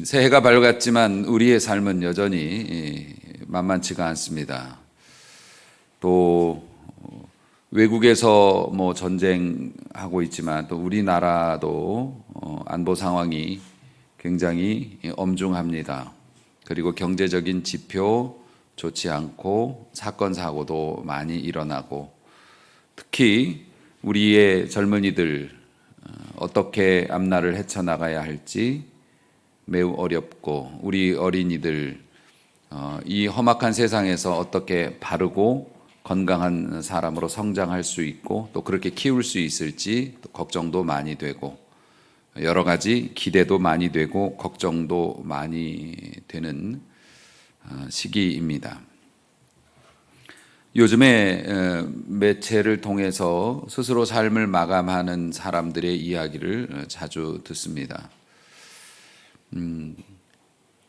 새해가 밝았지만 우리의 삶은 여전히 만만치가 않습니다. 또 외국에서 뭐 전쟁하고 있지만 또 우리나라도 안보 상황이 굉장히 엄중합니다. 그리고 경제적인 지표 좋지 않고 사건 사고도 많이 일어나고, 특히 우리의 젊은이들 어떻게 앞날을 헤쳐나가야 할지 매우 어렵고, 우리 어린이들 이 험악한 세상에서 어떻게 바르고 건강한 사람으로 성장할 수 있고 또 그렇게 키울 수 있을지 또 걱정도 많이 되고, 여러 가지 기대도 많이 되고 걱정도 많이 되는 시기입니다. 요즘에 매체를 통해서 스스로 삶을 마감하는 사람들의 이야기를 자주 듣습니다.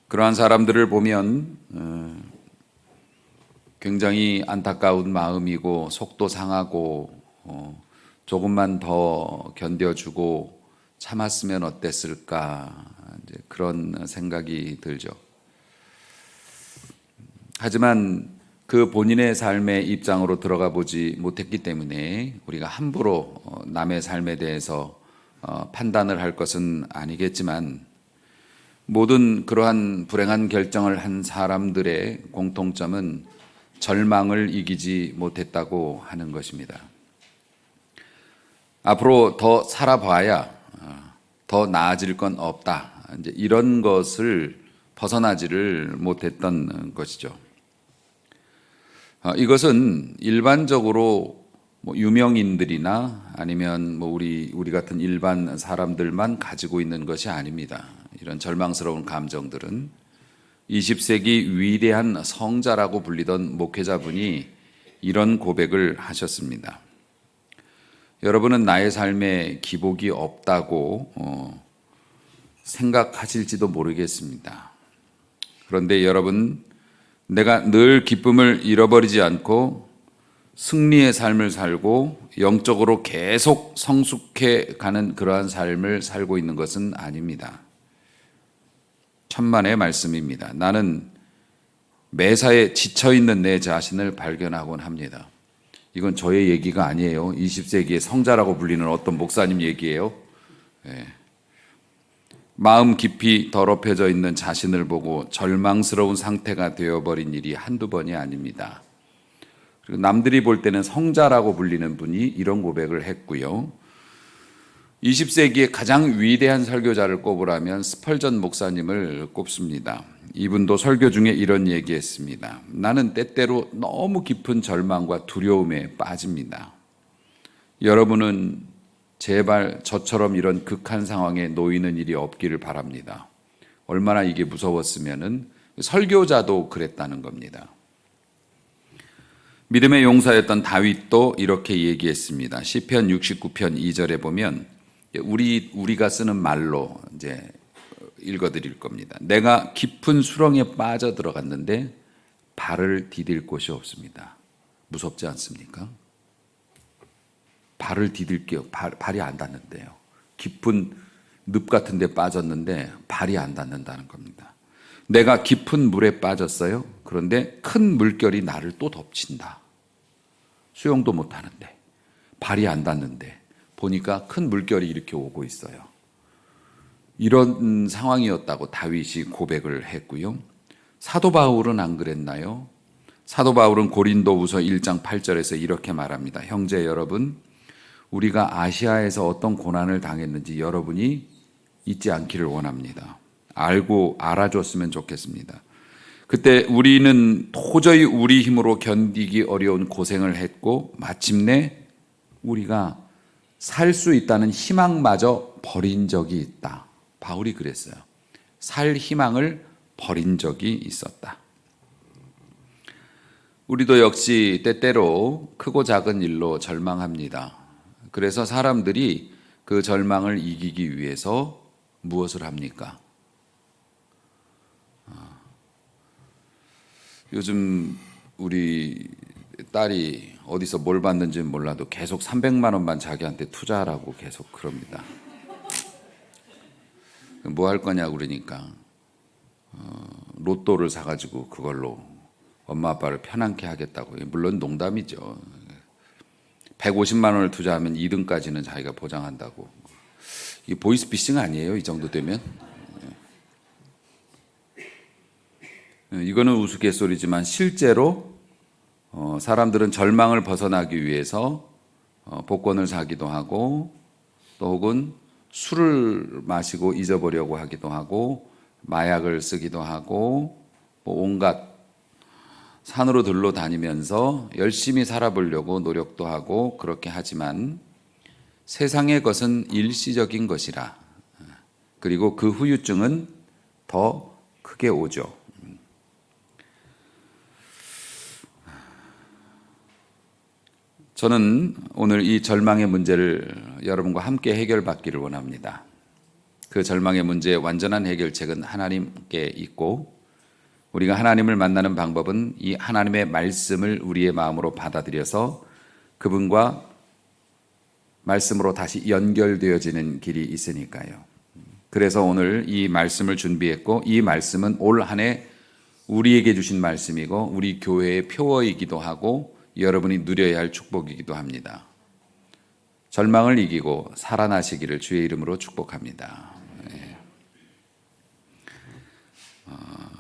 그러한 사람들을 보면 굉장히 안타까운 마음이고 속도 상하고, 조금만 더 견뎌주고 참았으면 어땠을까, 이제 그런 생각이 들죠. 하지만 그 본인의 삶의 입장으로 들어가 보지 못했기 때문에 우리가 함부로 남의 삶에 대해서 판단을 할 것은 아니겠지만, 모든 그러한 불행한 결정을 한 사람들의 공통점은 절망을 이기지 못했다고 하는 것입니다. 앞으로 더 살아봐야 더 나아질 건 없다, 이제 이런 것을 벗어나지를 못했던 것이죠. 이것은 일반적으로 뭐 유명인들이나 아니면 뭐 우리 같은 일반 사람들만 가지고 있는 것이 아닙니다. 이런 절망스러운 감정들은 20세기 위대한 성자라고 불리던 목회자분이 이런 고백을 하셨습니다. 여러분은 나의 삶에 기복이 없다고 생각하실지도 모르겠습니다. 그런데 여러분, 내가 늘 기쁨을 잃어버리지 않고 승리의 삶을 살고 영적으로 계속 성숙해 가는 그러한 삶을 살고 있는 것은 아닙니다. 천만의 말씀입니다. 나는 매사에 지쳐있는 내 자신을 발견하곤 합니다. 이건 저의 얘기가 아니에요. 20세기의 성자라고 불리는 어떤 목사님 얘기예요. 마음 깊이 더럽혀져 있는 자신을 보고 절망스러운 상태가 되어버린 일이 한두 번이 아닙니다. 그리고 남들이 볼 때는 성자라고 불리는 분이 이런 고백을 했고요. 20세기의 가장 위대한 설교자를 꼽으라면 스펄전 목사님을 꼽습니다. 이분도 설교 중에 이런 얘기했습니다. 나는 때때로 너무 깊은 절망과 두려움에 빠집니다. 여러분은 제발 저처럼 이런 극한 상황에 놓이는 일이 없기를 바랍니다. 얼마나 이게 무서웠으면은 설교자도 그랬다는 겁니다. 믿음의 용사였던 다윗도 이렇게 얘기했습니다. 시편 69편 2절에 보면, 우리가 쓰는 말로 이제 읽어드릴 겁니다. 내가 깊은 수렁에 빠져 들어갔는데 발을 디딜 곳이 없습니다. 무섭지 않습니까? 발을 디딜게요. 발이 안 닿는데요. 깊은 늪 같은 데 빠졌는데 발이 안 닿는다는 겁니다. 내가 깊은 물에 빠졌어요. 그런데 큰 물결이 나를 또 덮친다. 수영도 못 하는데, 발이 안 닿는데 보니까 큰 물결이 이렇게 오고 있어요. 이런 상황이었다고 다윗이 고백을 했고요. 사도 바울은 안 그랬나요? 사도 바울은 고린도후서 1장 8절에서 이렇게 말합니다. 형제 여러분, 우리가 아시아에서 어떤 고난을 당했는지 여러분이 잊지 않기를 원합니다. 알아줬으면 좋겠습니다. 그때 우리는 도저히 우리 힘으로 견디기 어려운 고생을 했고 마침내 우리가 살 수 있다는 희망마저 버린 적이 있다. 바울이 그랬어요. 살 희망을 버린 적이 있었다. 우리도 역시 때때로 크고 작은 일로 절망합니다. 그래서 사람들이 그 절망을 이기기 위해서 무엇을 합니까? 요즘 우리 딸이 어디서 뭘 받는지는 몰라도 계속 300만 원만 자기한테 투자하라고 계속 그럽니다. 뭐 할 거냐 그러니까 로또를 사가지고 그걸로 엄마 아빠를 편안케 하겠다고. 물론 농담이죠. 150만 원을 투자하면 2등까지는 자기가 보장한다고. 이 보이스피싱 아니에요? 이 정도 되면? 이거는 우스갯소리지만 실제로 사람들은 절망을 벗어나기 위해서 복권을 사기도 하고 또 혹은 술을 마시고 잊어보려고 하기도 하고 마약을 쓰기도 하고 뭐 온갖 산으로 들러 다니면서 열심히 살아보려고 노력도 하고 그렇게 하지만 세상의 것은 일시적인 것이라. 그리고 그 후유증은 더 크게 오죠. 저는 오늘 이 절망의 문제를 여러분과 함께 해결받기를 원합니다. 그 절망의 문제의 완전한 해결책은 하나님께 있고 우리가 하나님을 만나는 방법은 이 하나님의 말씀을 우리의 마음으로 받아들여서 그분과 말씀으로 다시 연결되어지는 길이 있으니까요. 그래서 오늘 이 말씀을 준비했고 이 말씀은 올 한 해 우리에게 주신 말씀이고 우리 교회의 표어이기도 하고 여러분이 누려야 할 축복이기도 합니다. 절망을 이기고 살아나시기를 주의 이름으로 축복합니다.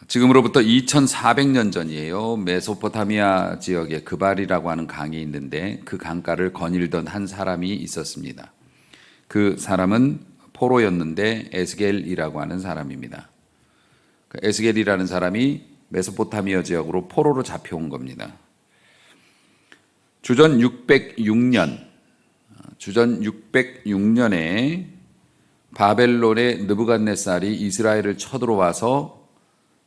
지금으로부터 2400년 전이에요. 메소포타미아 지역에 그발이라고 하는 강이 있는데 그 강가를 거닐던 한 사람이 있었습니다. 그 사람은 포로였는데 에스겔이라고 하는 사람입니다. 그 에스겔이라는 사람이 메소포타미아 지역으로 포로로 잡혀온 겁니다. 주전 606년에 바벨론의 느부갓네살이 이스라엘을 쳐들어와서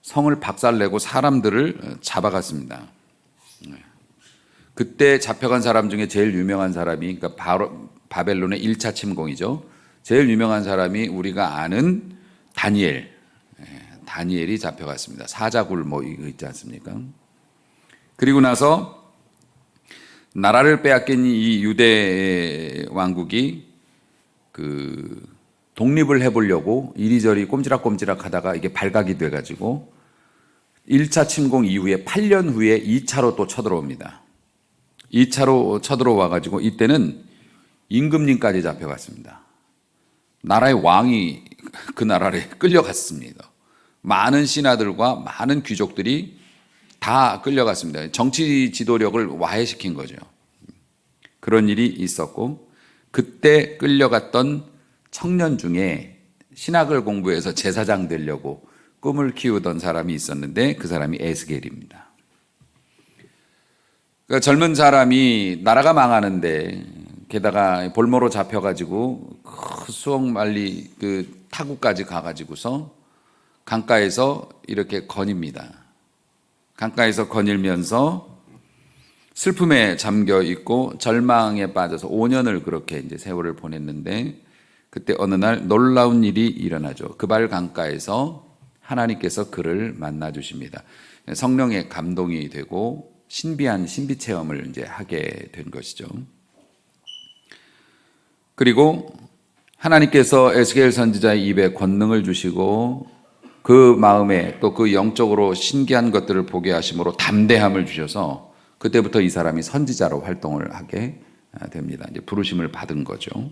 성을 박살내고 사람들을 잡아갔습니다. 그때 잡혀간 사람 중에 제일 유명한 사람이 그러니까 바로 바벨론의 1차 침공이죠. 제일 유명한 사람이 우리가 아는 다니엘이 잡혀갔습니다. 사자굴 뭐 이거 있지 않습니까? 그리고 나서 나라를 빼앗긴 이 유대 왕국이 그 독립을 해보려고 이리저리 꼼지락꼼지락 하다가 이게 발각이 돼가지고 1차 침공 이후에 8년 후에 2차로 또 쳐들어옵니다. 2차로 쳐들어와가지고 이때는 임금님까지 잡혀갔습니다. 나라의 왕이 그 나라에 끌려갔습니다. 많은 신하들과 많은 귀족들이 다 끌려갔습니다. 정치 지도력을 와해시킨 거죠. 그런 일이 있었고 그때 끌려갔던 청년 중에 신학을 공부해서 제사장 되려고 꿈을 키우던 사람이 있었는데 그 사람이 에스겔입니다. 그러니까 젊은 사람이 나라가 망하는데 게다가 볼모로 잡혀가지고 수억 마리 그 타국까지 가가지고서 강가에서 이렇게 거닙니다. 강가에서 거닐면서 슬픔에 잠겨 있고 절망에 빠져서 5년을 그렇게 이제 세월을 보냈는데 그때 어느 날 놀라운 일이 일어나죠. 그발 강가에서 하나님께서 그를 만나 주십니다. 성령의 감동이 되고 신비한 신비 체험을 이제 하게 된 것이죠. 그리고 하나님께서 에스겔 선지자의 입에 권능을 주시고 그 마음에 또 그 영적으로 신기한 것들을 보게 하심으로 담대함을 주셔서 그때부터 이 사람이 선지자로 활동을 하게 됩니다. 이제 부르심을 받은 거죠.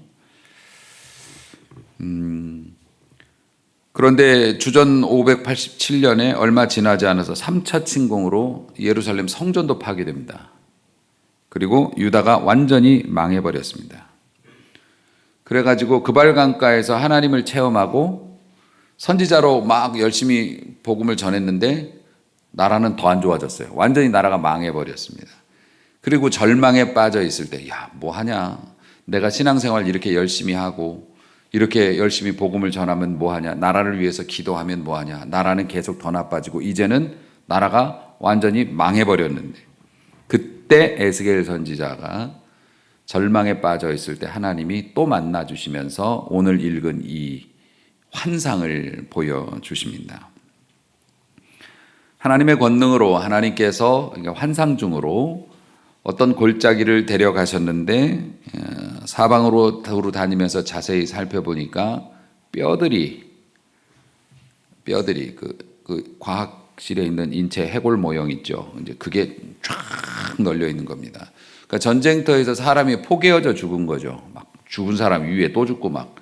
그런데 주전 587년에 얼마 지나지 않아서 3차 침공으로 예루살렘 성전도 파괴됩니다. 그리고 유다가 완전히 망해버렸습니다. 그래가지고 그발 강가에서 하나님을 체험하고 선지자로 막 열심히 복음을 전했는데 나라는 더 안 좋아졌어요. 완전히 나라가 망해버렸습니다. 그리고 절망에 빠져 있을 때, 야, 뭐 하냐? 내가 신앙생활 이렇게 열심히 하고 이렇게 열심히 복음을 전하면 뭐 하냐? 나라를 위해서 기도하면 뭐 하냐? 나라는 계속 더 나빠지고 이제는 나라가 완전히 망해버렸는데 그때 에스겔 선지자가 절망에 빠져 있을 때 하나님이 또 만나 주시면서 오늘 읽은 이 환상을 보여주십니다. 하나님의 권능으로 하나님께서 환상 중으로 어떤 골짜기를 데려가셨는데 사방으로 다니면서 자세히 살펴보니까 뼈들이 뼈들이 그 과학실에 있는 인체 해골 모형 있죠. 이제 그게 쫙 널려 있는 겁니다. 그러니까 전쟁터에서 사람이 포개어져 죽은 거죠. 막 죽은 사람 위에 또 죽고 막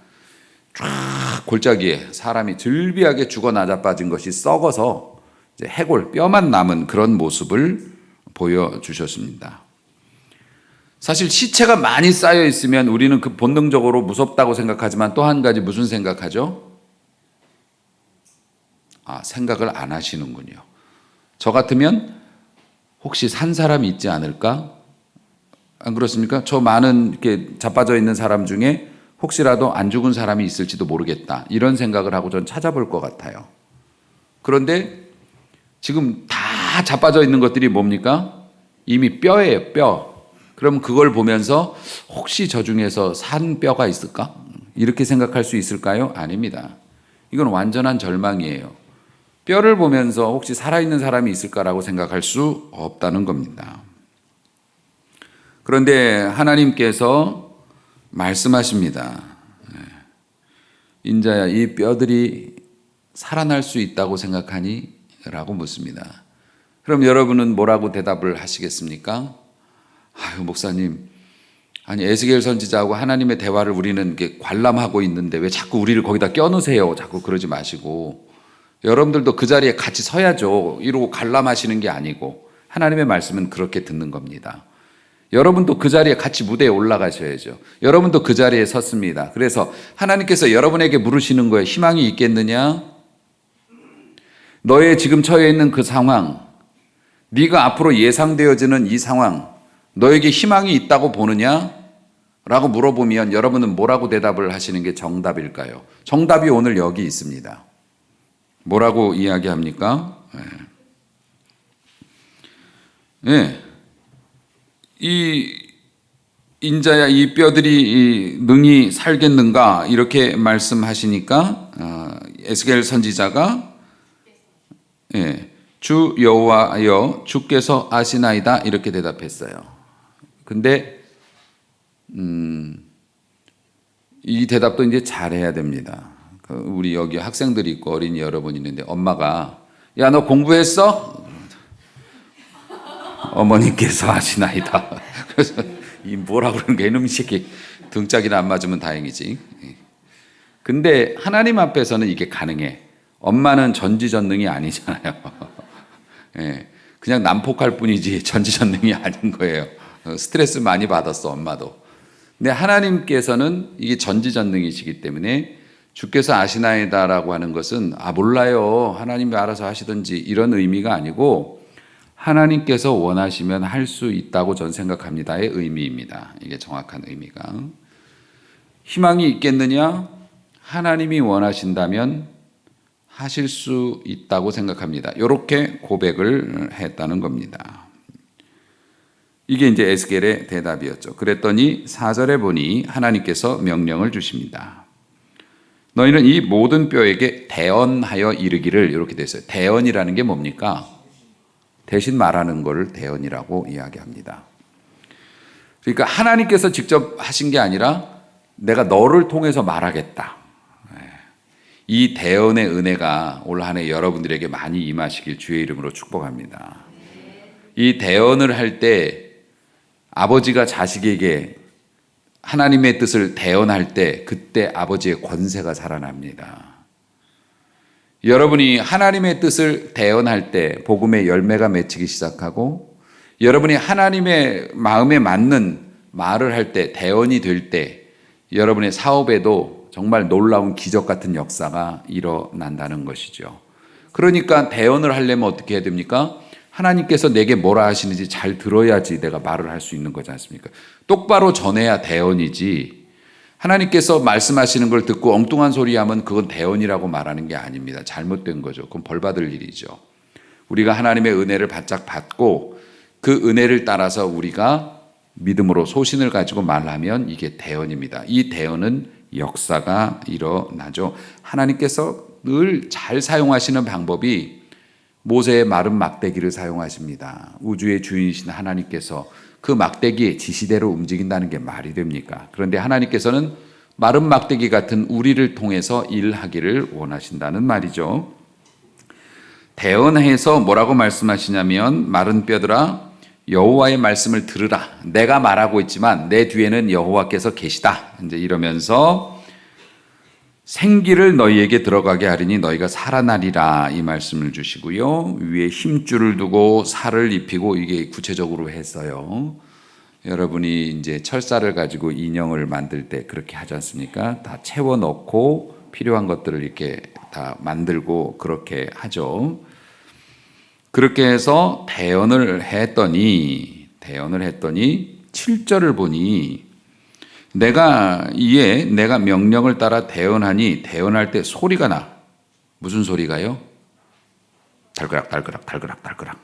쫙 골짜기에 사람이 즐비하게 죽어 나자빠진 것이 썩어서 이제 해골 뼈만 남은 그런 모습을 보여주셨습니다. 사실 시체가 많이 쌓여 있으면 우리는 그 본능적으로 무섭다고 생각하지만 또 한 가지 무슨 생각하죠? 생각을 안 하시는군요. 저 같으면 혹시 산 사람이 있지 않을까? 안 그렇습니까? 저 많은 이렇게 자빠져 있는 사람 중에 혹시라도 안 죽은 사람이 있을지도 모르겠다. 이런 생각을 하고 전 찾아볼 것 같아요. 그런데 지금 다 자빠져 있는 것들이 뭡니까? 이미 뼈예요, 뼈. 그럼 그걸 보면서 혹시 저 중에서 산 뼈가 있을까? 이렇게 생각할 수 있을까요? 아닙니다. 이건 완전한 절망이에요. 뼈를 보면서 혹시 살아있는 사람이 있을까라고 생각할 수 없다는 겁니다. 그런데 하나님께서 말씀하십니다. 인자야, 이 뼈들이 살아날 수 있다고 생각하니? 라고 묻습니다. 그럼 여러분은 뭐라고 대답을 하시겠습니까? 목사님, 아니 에스겔 선지자하고 하나님의 대화를 우리는 이렇게 관람하고 있는데 왜 자꾸 우리를 거기다 껴넣으세요? 자꾸 그러지 마시고 여러분들도 그 자리에 같이 서야죠. 이러고 관람하시는 게 아니고 하나님의 말씀은 그렇게 듣는 겁니다. 여러분도 그 자리에 같이 무대에 올라가셔야죠. 여러분도 그 자리에 섰습니다. 그래서 하나님께서 여러분에게 물으시는 거예요. 희망이 있겠느냐? 너의 지금 처해 있는 그 상황, 네가 앞으로 예상되어지는 이 상황, 너에게 희망이 있다고 보느냐? 라고 물어보면 여러분은 뭐라고 대답을 하시는 게 정답일까요? 정답이 오늘 여기 있습니다. 뭐라고 이야기합니까? 이 인자야, 이 뼈들이 능히 살겠는가? 이렇게 말씀하시니까 에스겔 선지자가 주 여호와여 주께서 아시나이다 이렇게 대답했어요. 근데 이 대답도 이제 잘해야 됩니다. 우리 여기 학생들이 있고 어린이 여러분이 있는데 엄마가 야, 너 공부했어? 어머니께서 아시나이다. 그래서 이 뭐라 그러는 게 이놈의 새끼 등짝이나 안 맞으면 다행이지. 근데 하나님 앞에서는 이게 가능해. 엄마는 전지전능이 아니잖아요. 그냥 난폭할 뿐이지 전지전능이 아닌 거예요. 스트레스 많이 받았어, 엄마도. 근데 하나님께서는 이게 전지전능이시기 때문에 주께서 아시나이다라고 하는 것은 몰라요. 하나님이 알아서 하시든지 이런 의미가 아니고 하나님께서 원하시면 할 수 있다고 전 생각합니다의 의미입니다. 이게 정확한 의미가. 희망이 있겠느냐? 하나님이 원하신다면 하실 수 있다고 생각합니다. 이렇게 고백을 했다는 겁니다. 이게 이제 에스겔의 대답이었죠. 그랬더니 4절에 보니 하나님께서 명령을 주십니다. 너희는 이 모든 뼈에게 대언하여 이르기를 이렇게 됐어요. 대언이라는 게 뭡니까? 대신 말하는 걸 대언이라고 이야기합니다. 그러니까 하나님께서 직접 하신 게 아니라 내가 너를 통해서 말하겠다. 이 대언의 은혜가 올 한 해 여러분들에게 많이 임하시길 주의 이름으로 축복합니다. 이 대언을 할 때 아버지가 자식에게 하나님의 뜻을 대언할 때 그때 아버지의 권세가 살아납니다. 여러분이 하나님의 뜻을 대언할 때 복음의 열매가 맺히기 시작하고 여러분이 하나님의 마음에 맞는 말을 할 때 대언이 될 때 여러분의 사업에도 정말 놀라운 기적 같은 역사가 일어난다는 것이죠. 그러니까 대언을 하려면 어떻게 해야 됩니까? 하나님께서 내게 뭐라 하시는지 잘 들어야지 내가 말을 할 수 있는 거지 않습니까? 똑바로 전해야 대언이지 하나님께서 말씀하시는 걸 듣고 엉뚱한 소리 하면 그건 대언이라고 말하는 게 아닙니다. 잘못된 거죠. 그건 벌 받을 일이죠. 우리가 하나님의 은혜를 바짝 받고 그 은혜를 따라서 우리가 믿음으로 소신을 가지고 말하면 이게 대언입니다. 이 대언은 역사가 일어나죠. 하나님께서 늘 잘 사용하시는 방법이 모세의 마른 막대기를 사용하십니다. 우주의 주인이신 하나님께서 그 막대기의 지시대로 움직인다는 게 말이 됩니까? 그런데 하나님께서는 마른 막대기 같은 우리를 통해서 일하기를 원하신다는 말이죠. 대언해서 뭐라고 말씀하시냐면 마른 뼈들아 여호와의 말씀을 들으라. 내가 말하고 있지만 내 뒤에는 여호와께서 계시다. 이제 이러면서 생기를 너희에게 들어가게 하리니 너희가 살아나리라 이 말씀을 주시고요. 위에 힘줄을 두고 살을 입히고 이게 구체적으로 했어요. 여러분이 이제 철사를 가지고 인형을 만들 때 그렇게 하지 않습니까? 다 채워 넣고 필요한 것들을 이렇게 다 만들고 그렇게 하죠. 그렇게 해서 대언을 했더니 7절을 보니 내가 명령을 따라 대언하니 대언할 때 소리가 나. 무슨 소리가요? 달그락 달그락 달그락 달그락.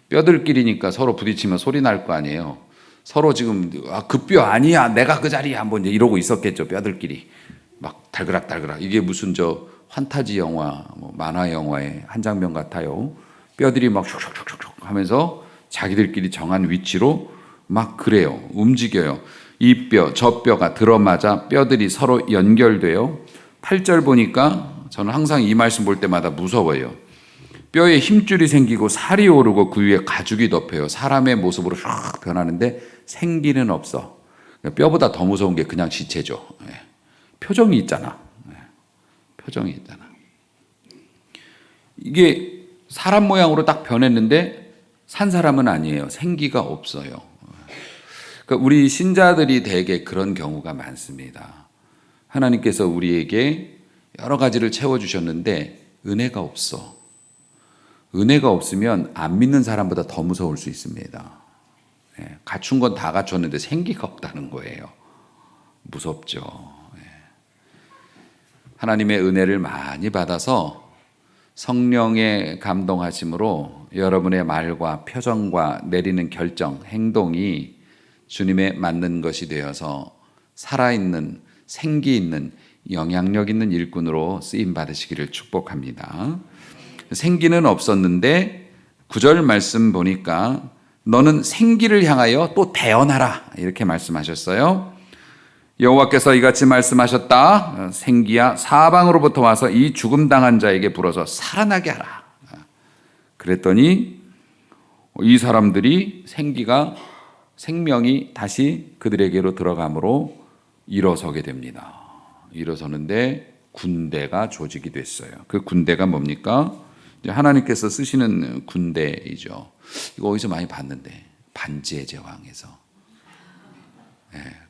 뼈들끼리니까 서로 부딪히면 소리 날 거 아니에요. 서로 지금 그 뼈 아니야 내가 그 자리야 한번 이러고 있었겠죠. 뼈들끼리 막 달그락 달그락. 이게 무슨 환타지 영화 만화 영화의 한 장면 같아요. 뼈들이 막 슉슉슉슉 하면서 자기들끼리 정한 위치로 막 그래요. 움직여요. 이 뼈, 저 뼈가 들어맞아 뼈들이 서로 연결돼요. 8절 보니까 저는 항상 이 말씀 볼 때마다 무서워요. 뼈에 힘줄이 생기고 살이 오르고 그 위에 가죽이 덮여요. 사람의 모습으로 쫙 변하는데 생기는 없어. 뼈보다 더 무서운 게 그냥 지체죠. 표정이 있잖아. 표정이 있잖아. 이게 사람 모양으로 딱 변했는데 산 사람은 아니에요. 생기가 없어요. 그러니까 우리 신자들이 대개 그런 경우가 많습니다. 하나님께서 우리에게 여러 가지를 채워주셨는데 은혜가 없어. 은혜가 없으면 안 믿는 사람보다 더 무서울 수 있습니다. 갖춘 건 다 갖췄는데 생기가 없다는 거예요. 무섭죠. 하나님의 은혜를 많이 받아서 성령의 감동하심으로 여러분의 말과 표정과 내리는 결정, 행동이 주님에 맞는 것이 되어서 살아있는, 생기 있는, 영향력 있는 일꾼으로 쓰임 받으시기를 축복합니다. 생기는 없었는데 9절 말씀 보니까 너는 생기를 향하여 또 대언하라 이렇게 말씀하셨어요. 여호와께서 이같이 말씀하셨다. 생기야 사방으로부터 와서 이 죽음당한 자에게 불어서 살아나게 하라. 그랬더니 이 사람들이 생명이 다시 그들에게로 들어감으로 일어서게 됩니다. 일어서는데 군대가 조직이 됐어요. 그 군대가 뭡니까? 이제 하나님께서 쓰시는 군대이죠. 이거 어디서 많이 봤는데 반지의 제왕에서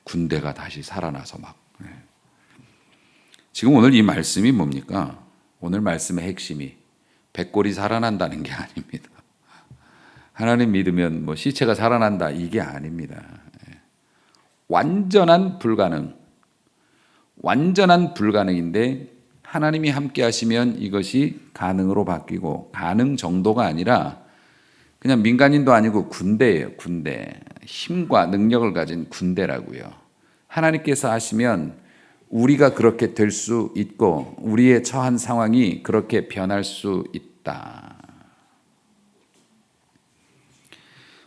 군대가 다시 살아나서 막 지금 오늘 이 말씀이 뭡니까? 오늘 말씀의 핵심이 백골이 살아난다는 게 아닙니다. 하나님 믿으면 시체가 살아난다 이게 아닙니다. 완전한 불가능인데 하나님이 함께 하시면 이것이 가능으로 바뀌고 가능 정도가 아니라 그냥 민간인도 아니고 군대예요. 군대. 힘과 능력을 가진 군대라고요. 하나님께서 하시면 우리가 그렇게 될 수 있고 우리의 처한 상황이 그렇게 변할 수 있다.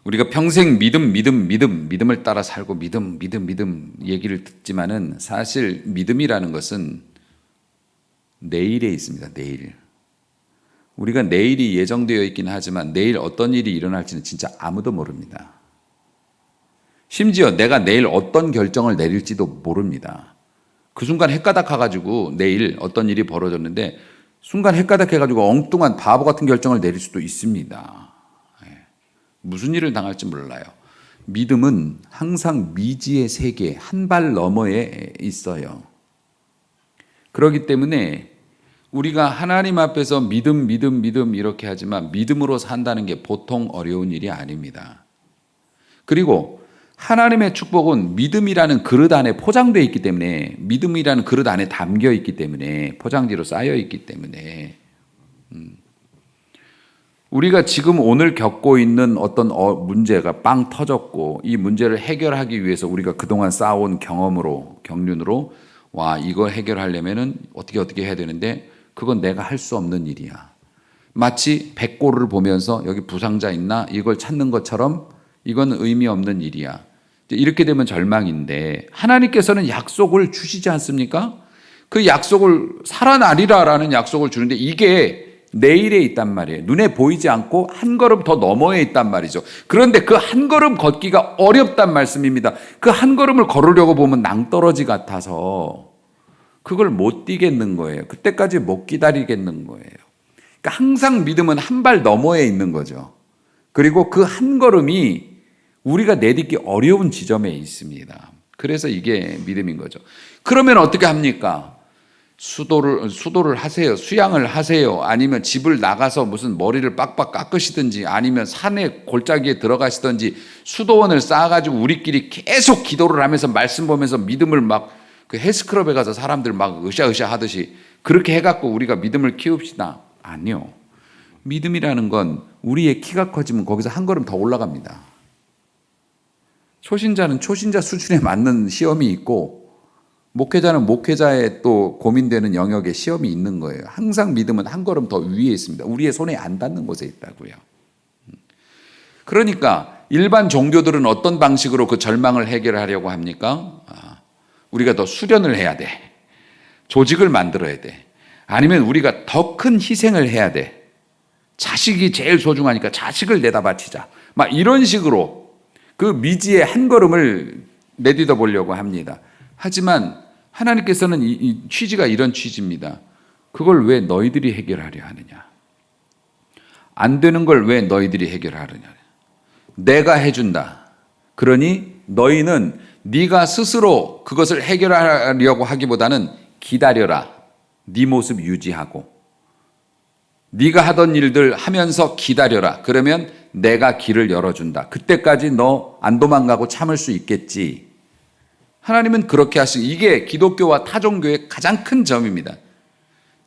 우리가 평생 믿음을 따라 살고 믿음 얘기를 듣지만은 사실 믿음이라는 것은 내일에 있습니다. 내일. 우리가 내일이 예정되어 있긴 하지만 내일 어떤 일이 일어날지는 진짜 아무도 모릅니다. 심지어 내가 내일 어떤 결정을 내릴지도 모릅니다. 그 순간 헷가닥해가지고 내일 어떤 일이 벌어졌는데 순간 헷가닥해가지고 엉뚱한 바보 같은 결정을 내릴 수도 있습니다. 무슨 일을 당할지 몰라요. 믿음은 항상 미지의 세계 한 발 너머에 있어요. 그렇기 때문에 우리가 하나님 앞에서 믿음 이렇게 하지만 믿음으로 산다는 게 보통 어려운 일이 아닙니다. 그리고 하나님의 축복은 믿음이라는 그릇 안에 포장되어 있기 때문에 믿음이라는 그릇 안에 담겨 있기 때문에 포장지로 쌓여 있기 때문에 우리가 지금 오늘 겪고 있는 어떤 문제가 빵 터졌고 이 문제를 해결하기 위해서 우리가 그동안 쌓아온 경륜으로 와 이거 해결하려면은 어떻게 해야 되는데 그건 내가 할 수 없는 일이야. 마치 백골을 보면서 여기 부상자 있나 이걸 찾는 것처럼 이건 의미 없는 일이야. 이렇게 되면 절망인데 하나님께서는 약속을 주시지 않습니까? 그 약속을 살아나리라라는 약속을 주는데 이게 내일에 있단 말이에요. 눈에 보이지 않고 한 걸음 더 너머에 있단 말이죠. 그런데 그 한 걸음 걷기가 어렵단 말씀입니다. 그 한 걸음을 걸으려고 보면 낭떠러지 같아서 그걸 못 뛰겠는 거예요. 그때까지 못 기다리겠는 거예요. 그러니까 항상 믿음은 한 발 너머에 있는 거죠. 그리고 그 한 걸음이 우리가 내딛기 어려운 지점에 있습니다. 그래서 이게 믿음인 거죠. 그러면 어떻게 합니까? 수도를 하세요. 수양을 하세요. 아니면 집을 나가서 무슨 머리를 빡빡 깎으시든지 아니면 산에 골짜기에 들어가시든지 수도원을 쌓아가지고 우리끼리 계속 기도를 하면서 말씀 보면서 믿음을 막 그 헬스클럽에 가서 사람들 막 으쌰으쌰 하듯이 그렇게 해갖고 우리가 믿음을 키웁시다. 아니요. 믿음이라는 건 우리의 키가 커지면 거기서 한 걸음 더 올라갑니다. 초신자는 초신자 수준에 맞는 시험이 있고 목회자는 목회자의 또 고민되는 영역에 시험이 있는 거예요. 항상 믿음은 한 걸음 더 위에 있습니다. 우리의 손에 안 닿는 곳에 있다고요. 그러니까 일반 종교들은 어떤 방식으로 그 절망을 해결하려고 합니까? 우리가 더 수련을 해야 돼. 조직을 만들어야 돼. 아니면 우리가 더 큰 희생을 해야 돼. 자식이 제일 소중하니까 자식을 내다 바치자. 막 이런 식으로 그 미지의 한 걸음을 내딛어 보려고 합니다. 하지만 하나님께서는 이 취지가 이런 취지입니다. 그걸 왜 너희들이 해결하려 하느냐? 안 되는 걸 왜 너희들이 해결하느냐? 내가 해준다. 그러니 너희는 네가 스스로 그것을 해결하려고 하기보다는 기다려라. 네 모습 유지하고 네가 하던 일들 하면서 기다려라. 그러면 내가 길을 열어준다. 그때까지 너 안 도망가고 참을 수 있겠지. 하나님은 그렇게 하시고 이게 기독교와 타종교의 가장 큰 점입니다.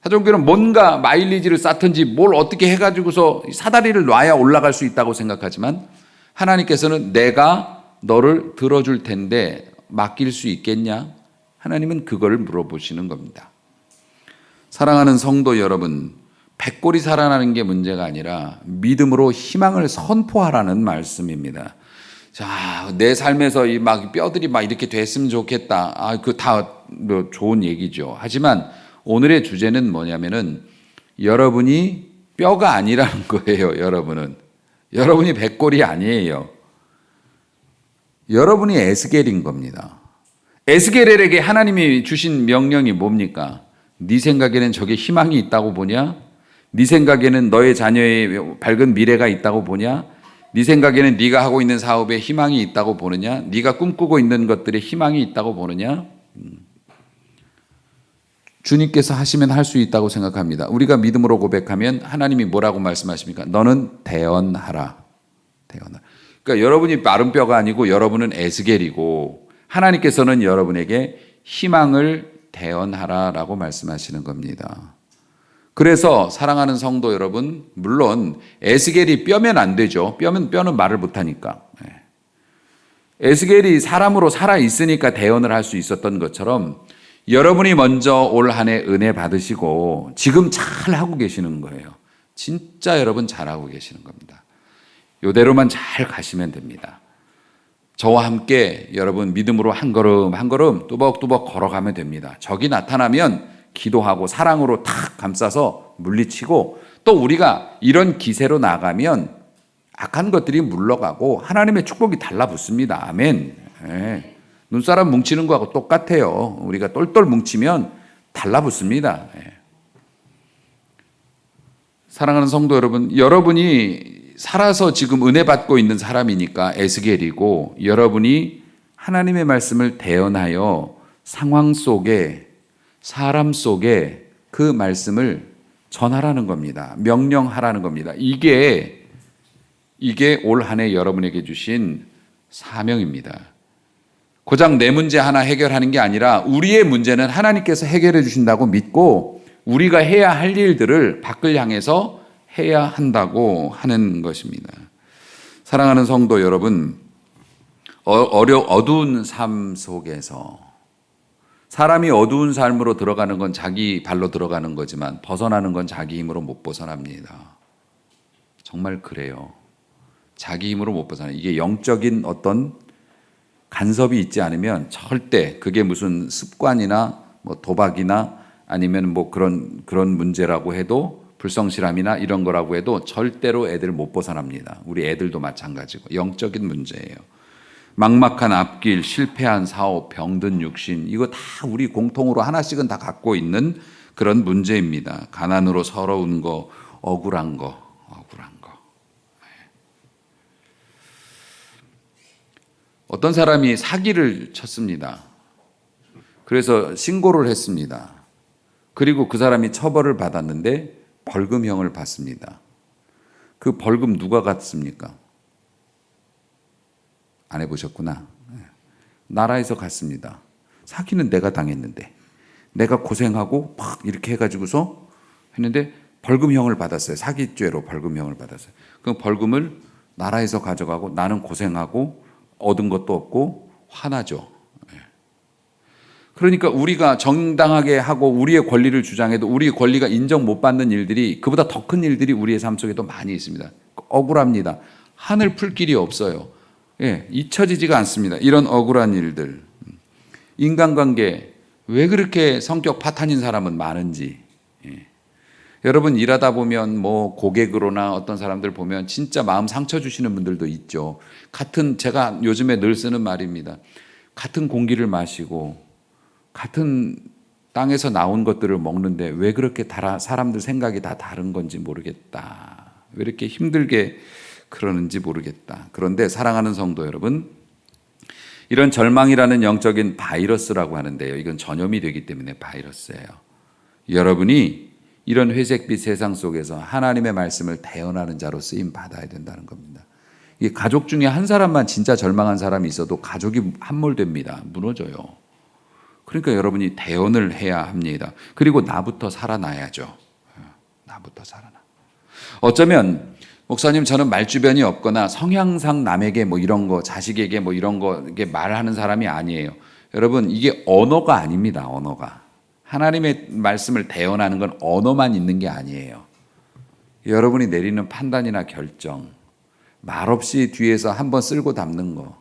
타종교는 뭔가 마일리지를 쌓든지 뭘 어떻게 해가지고서 사다리를 놔야 올라갈 수 있다고 생각하지만 하나님께서는 내가 너를 들어줄 텐데 맡길 수 있겠냐? 하나님은 그걸 물어보시는 겁니다. 사랑하는 성도 여러분, 백골이 살아나는 게 문제가 아니라 믿음으로 희망을 선포하라는 말씀입니다. 자, 내 삶에서 이 막 뼈들이 막 이렇게 됐으면 좋겠다. 그 다 좋은 얘기죠. 하지만 오늘의 주제는 뭐냐면은 여러분이 뼈가 아니라는 거예요. 여러분이 백골이 아니에요. 여러분이 에스겔인 겁니다. 에스겔에게 하나님이 주신 명령이 뭡니까? 네 생각에는 저게 희망이 있다고 보냐? 네 생각에는 너의 자녀의 밝은 미래가 있다고 보냐? 네 생각에는 네가 하고 있는 사업에 희망이 있다고 보느냐? 네가 꿈꾸고 있는 것들에 희망이 있다고 보느냐? 주님께서 하시면 할 수 있다고 생각합니다. 우리가 믿음으로 고백하면 하나님이 뭐라고 말씀하십니까? 너는 대언하라. 그러니까 여러분이 마른 뼈가 아니고 여러분은 에스겔이고 하나님께서는 여러분에게 희망을 대언하라라고 말씀하시는 겁니다. 그래서 사랑하는 성도 여러분, 물론 에스겔이 뼈면 안 되죠. 뼈는 말을 못하니까. 에스겔이 사람으로 살아있으니까 대언을 할 수 있었던 것처럼 여러분이 먼저 올 한 해 은혜 받으시고 지금 잘 하고 계시는 거예요. 진짜 여러분 잘하고 계시는 겁니다. 이대로만 잘 가시면 됩니다. 저와 함께 여러분 믿음으로 한 걸음 한 걸음 뚜벅뚜벅 걸어가면 됩니다. 적이 나타나면 기도하고 사랑으로 탁 감싸서 물리치고 또 우리가 이런 기세로 나가면 악한 것들이 물러가고 하나님의 축복이 달라붙습니다. 아멘. 네. 눈사람 뭉치는 거하고 똑같아요. 우리가 똘똘 뭉치면 달라붙습니다. 네. 사랑하는 성도 여러분, 여러분이 살아서 지금 은혜 받고 있는 사람이니까 에스겔이고 여러분이 하나님의 말씀을 대언하여 상황 속에 사람 속에 그 말씀을 전하라는 겁니다. 명령하라는 겁니다. 이게 올 한 해 여러분에게 주신 사명입니다. 고작 내 문제 하나 해결하는 게 아니라 우리의 문제는 하나님께서 해결해 주신다고 믿고 우리가 해야 할 일들을 밖을 향해서 해야 한다고 하는 것입니다. 사랑하는 성도 여러분, 어두운 삶 속에서 사람이 어두운 삶으로 들어가는 건 자기 발로 들어가는 거지만 벗어나는 건 자기 힘으로 못 벗어납니다. 정말 그래요. 자기 힘으로 못 벗어나요. 이게 영적인 어떤 간섭이 있지 않으면 절대 그게 무슨 습관이나 뭐 도박이나 아니면 뭐 그런 문제라고 해도 불성실함이나 이런 거라고 해도 절대로 애들 못 벗어납니다. 우리 애들도 마찬가지고 영적인 문제예요. 막막한 앞길, 실패한 사업, 병든 육신, 이거 다 우리 공통으로 하나씩은 다 갖고 있는 그런 문제입니다. 가난으로 서러운 거, 억울한 거. 어떤 사람이 사기를 쳤습니다. 그래서 신고를 했습니다. 그리고 그 사람이 처벌을 받았는데 벌금형을 받습니다. 그 벌금 누가 갚습니까? 안 해보셨구나. 나라에서 갔습니다. 사기는 내가 당했는데 내가 고생하고 막 이렇게 해가지고서 했는데 벌금형을 받았어요. 사기죄로 벌금형을 받았어요. 그 벌금을 나라에서 가져가고 나는 고생하고 얻은 것도 없고 화나죠. 그러니까 우리가 정당하게 하고 우리의 권리를 주장해도 우리의 권리가 인정 못 받는 일들이, 그보다 더 큰 일들이 우리의 삶 속에도 많이 있습니다. 억울합니다. 하늘 풀 길이 없어요. 잊혀지지가 않습니다. 이런 억울한 일들. 인간관계, 왜 그렇게 성격 파탄인 사람은 많은지. 여러분 일하다 보면 뭐 고객으로나 어떤 사람들 보면 진짜 마음 상처 주시는 분들도 있죠. 제가 요즘에 늘 쓰는 말입니다. 같은 공기를 마시고 같은 땅에서 나온 것들을 먹는데 왜 그렇게 사람들 생각이 다 다른 건지 모르겠다. 왜 이렇게 힘들게 그러는지 모르겠다. 그런데 사랑하는 성도 여러분, 이런 절망이라는 영적인 바이러스라고 하는데요. 이건 전염이 되기 때문에 바이러스예요. 여러분이 이런 회색빛 세상 속에서 하나님의 말씀을 대언하는 자로 쓰임 받아야 된다는 겁니다. 이 가족 중에 한 사람만 진짜 절망한 사람이 있어도 가족이 함몰됩니다. 무너져요. 그러니까 여러분이 대언을 해야 합니다. 그리고 나부터 살아나야죠. 나부터 살아나. 어쩌면 목사님 저는 말주변이 없거나 성향상 남에게 뭐 이런 거, 자식에게 뭐 이런 거 이게 말하는 사람이 아니에요. 여러분 이게 언어가 아닙니다. 언어가. 하나님의 말씀을 대언하는 건 언어만 있는 게 아니에요. 여러분이 내리는 판단이나 결정, 말없이 뒤에서 한번 쓸고 담는 거,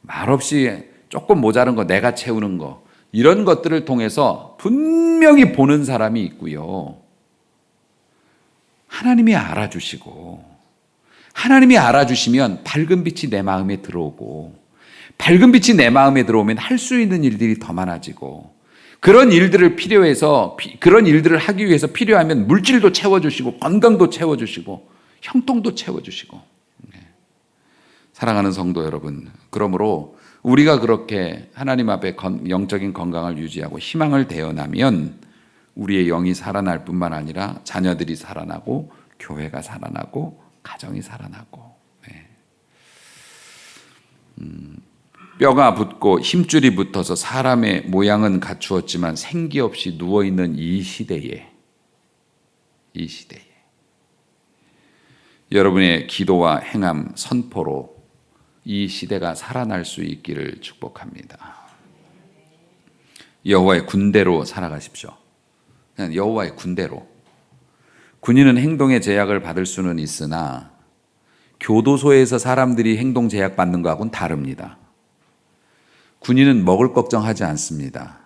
말없이 조금 모자른 거 내가 채우는 거, 이런 것들을 통해서 분명히 보는 사람이 있고요. 하나님이 알아주시고, 하나님이 알아주시면 밝은 빛이 내 마음에 들어오고, 밝은 빛이 내 마음에 들어오면 할 수 있는 일들이 더 많아지고, 그런 일들을 그런 일들을 하기 위해서 필요하면 물질도 채워주시고, 건강도 채워주시고, 형통도 채워주시고. 사랑하는 성도 여러분, 그러므로 우리가 그렇게 하나님 앞에 영적인 건강을 유지하고 희망을 대언하면 우리의 영이 살아날 뿐만 아니라 자녀들이 살아나고 교회가 살아나고 가정이 살아나고. 뼈가 붙고 힘줄이 붙어서 사람의 모양은 갖추었지만 생기 없이 누워있는 이 시대에 여러분의 기도와 행함, 선포로 이 시대가 살아날 수 있기를 축복합니다. 여호와의 군대로 살아가십시오. 그냥 여호와의 군대로. 군인은 행동의 제약을 받을 수는 있으나 교도소에서 사람들이 행동 제약 받는 거하고는 다릅니다. 군인은 먹을 걱정하지 않습니다.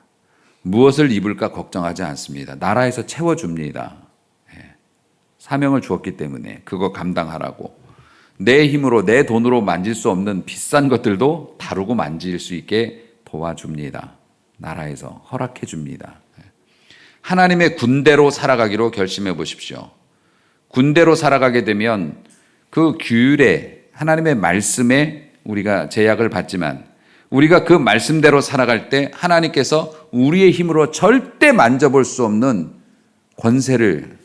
무엇을 입을까 걱정하지 않습니다. 나라에서 채워줍니다. 사명을 주었기 때문에 그거 감당하라고. 내 힘으로 내 돈으로 만질 수 없는 비싼 것들도 다루고 만질 수 있게 도와줍니다. 나라에서 허락해 줍니다. 하나님의 군대로 살아가기로 결심해 보십시오. 군대로 살아가게 되면 그 규율에, 하나님의 말씀에 우리가 제약을 받지만 우리가 그 말씀대로 살아갈 때 하나님께서 우리의 힘으로 절대 만져볼 수 없는 권세를,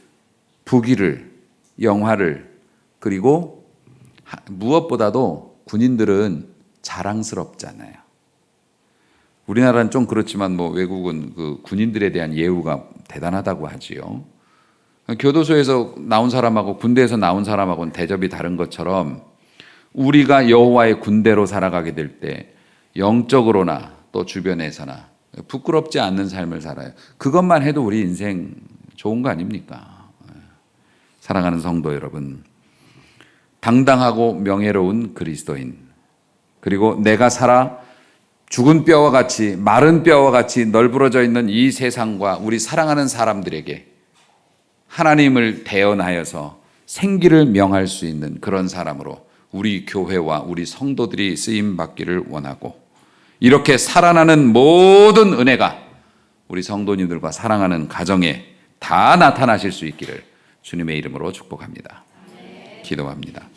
부귀를, 영화를, 그리고 무엇보다도 군인들은 자랑스럽잖아요. 우리나라는 좀 그렇지만 뭐 외국은 그 군인들에 대한 예우가 대단하다고 하지요. 교도소에서 나온 사람하고 군대에서 나온 사람하고는 대접이 다른 것처럼 우리가 여호와의 군대로 살아가게 될 때 영적으로나 또 주변에서나 부끄럽지 않는 삶을 살아요. 그것만 해도 우리 인생 좋은 거 아닙니까? 사랑하는 성도 여러분, 당당하고 명예로운 그리스도인, 그리고 내가 살아 죽은 뼈와 같이, 마른 뼈와 같이 널브러져 있는 이 세상과 우리 사랑하는 사람들에게 하나님을 대언하여서 생기를 명할 수 있는 그런 사람으로 우리 교회와 우리 성도들이 쓰임 받기를 원하고, 이렇게 살아나는 모든 은혜가 우리 성도님들과 사랑하는 가정에 다 나타나실 수 있기를 주님의 이름으로 축복합니다. 기도합니다.